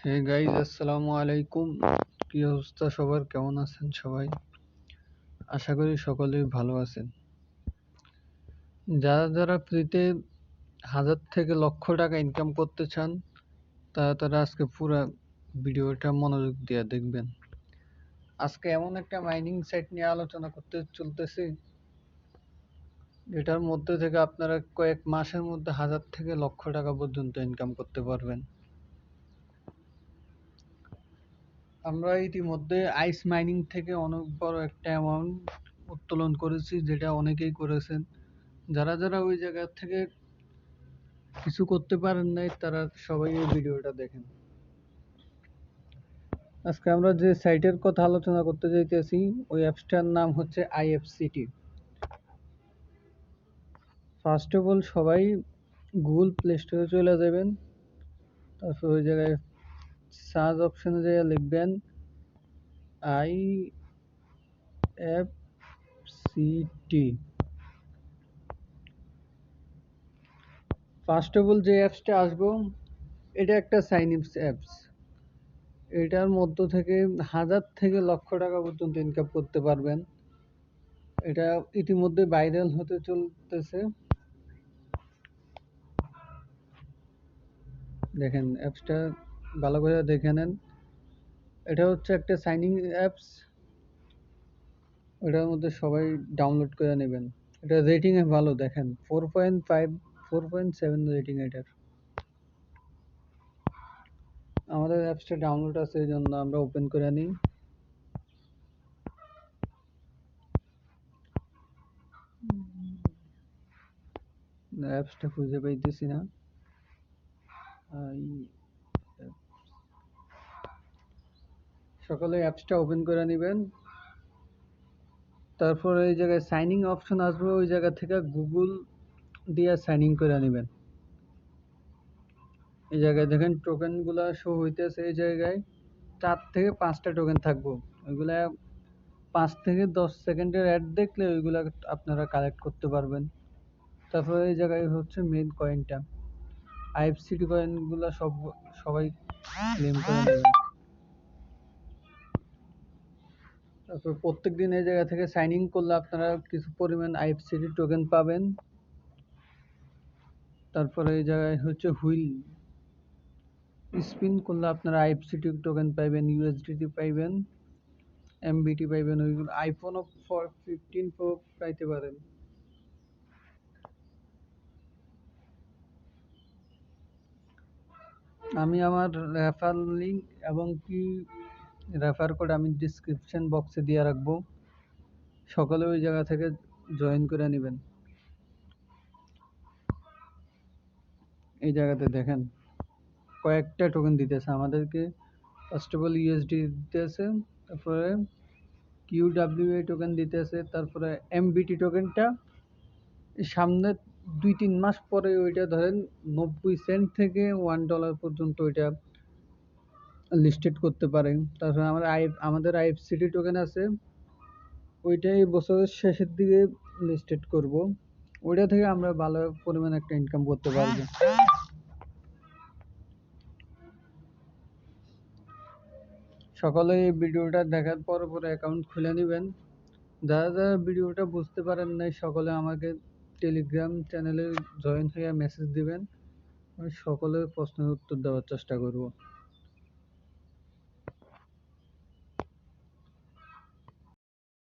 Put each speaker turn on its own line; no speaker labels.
Hey guys, আসসালামু আলাইকুম। কি অবস্থা সবার? কেমন আছেন সবাই? আশা করি সকলেই ভালো আছেন। যারা যারা ফ্রিতে 1000 থেকে লক্ষ টাকা ইনকাম করতে চান, তারা আজকে পুরো ভিডিওটা মনোযোগ দিয়ে দেখবেন। আজকে এমন একটা মাইনিং সাইট নিয়ে আলোচনা করতে চলতেছি, যেটার মধ্যে থেকে আপনারা কয়েক মাসের মধ্যে 1000 থেকে লক্ষ টাকা পর্যন্ত ইনকাম করতে পারবেন। আমরা ইতিমধ্যে আইস মাইনিং থেকে অনেক বড় একটা অ্যামাউন্ট উত্তোলন করেছি, যেটা অনেকেই করেছেন। যারা যারা ওই জায়গা থেকে কিছু করতে পারেন নাই, তারা সবাই এই ভিডিওটা দেখেন। আজকে আমরা যে সাইটের কথা আলোচনা করতে যাইতেছি, ওই অ্যাপসটার নাম হচ্ছে IFCT। ফার্স্ট অফ অল সবাই গুগল প্লে স্টোরে চলে যাবেন। তারপর ওই জায়গায় সার্চ অপশনে যেয়ে লিখবেন IFCT। ফার্স্ট অফ অল যে অ্যাপসটা আসবো, এটা একটা সাইন ইন অ্যাপস। এটার মধ্য থেকে 1000 থেকে লক্ষ টাকা পর্যন্ত ইনকাম করতে পারবেন। এটা ইতিমধ্যে ভাইরাল হতে চলতেছে। দেখেন অ্যাপসটা ভালো করে দেখে নেন। এটা হচ্ছে একটা সাইনিং অ্যাপস। ওটার মধ্যে সবাই ডাউনলোড করে নেবেন। এটা রেটিং এ ভালো, দেখেন 4.5 4.7 রেটিং এটার। আমাদের অ্যাপসটা ডাউনলোড আছে, এই জন্য আমরা ওপেন করে নিই। অ্যাপসটা খুঁজে পাইতেছি না। সকলে অ্যাপসটা ওপেন করে নেবেন। তারপর এই জায়গায় সাইনিং অপশন আসবে, ওই জায়গা থেকে গুগল দিয়ে সাইনিং করে নেবেন। এই জায়গায় দেখেন টোকেন গুলা শো হইতেছে। এই জায়গায় 4 থেকে 5টা টোকেন থাকবো। ওইগুলা 5 থেকে 10 সেকেন্ডের অ্যাড দেখলে ওইগুলা আপনারা কালেক্ট করতে পারবেন। তারপরে এই জায়গায় হচ্ছে মেইন কয়েনটা, IFCT কয়েনগুলা সবাই ক্লেম করে নেবেন। তারপর প্রত্যেকদিন এই জায়গা থেকে সাইন ইন করলে আপনারা কিছু পরিমাণ IFCT টোকেন পাবেন। তারপরে এই জায়গায় হচ্ছে হুইল স্পিন করলে আপনারা IFCT টোকেন পাইবেন, USDT পাইবেন, MBT পাইবেন। ওইগুলো iPhone 15 Pro পাইতে পারেন। আমি আমার রেফার লিংক এবং কি রেফার কোড আমি ডিসক্রিপশন বক্সে দিয়ে রাখবো। সকলে ওই জায়গা থেকে জয়েন করে নেবেন। এই জায়গাতে দেখেন কয়েকটা টোকেন দিতেছে আমাদেরকে। ফার্স্ট অফ অল USD দিতেছে, তারপরে QWA টোকেন দিতেছে, তারপরে MBT টোকেনটা সামনে 2-3 মাস পরে ওইটা ধরেন 90 সেন্ট থেকে $1 পর্যন্ত ওইটা লিস্টেড করতে পারে। তারপরে আমাদের IFCT টোকেন আছে, ওইটাই বছরের শেষের দিকে লিস্টেড করব। ওইটা থেকে আমরা ভালো পরিমাণ একটা ইনকাম করতে পারবো। সকলে এই ভিডিওটা দেখার পর পরে অ্যাকাউন্ট খুলে নেবেন। যারা যারা ভিডিওটা বুঝতে পারেন নাই, সকলে আমাকে টেলিগ্রাম চ্যানেলে জয়েন হয়ে মেসেজ দিবেন। আমি সকলের প্রশ্নের উত্তর দেওয়ার চেষ্টা করব।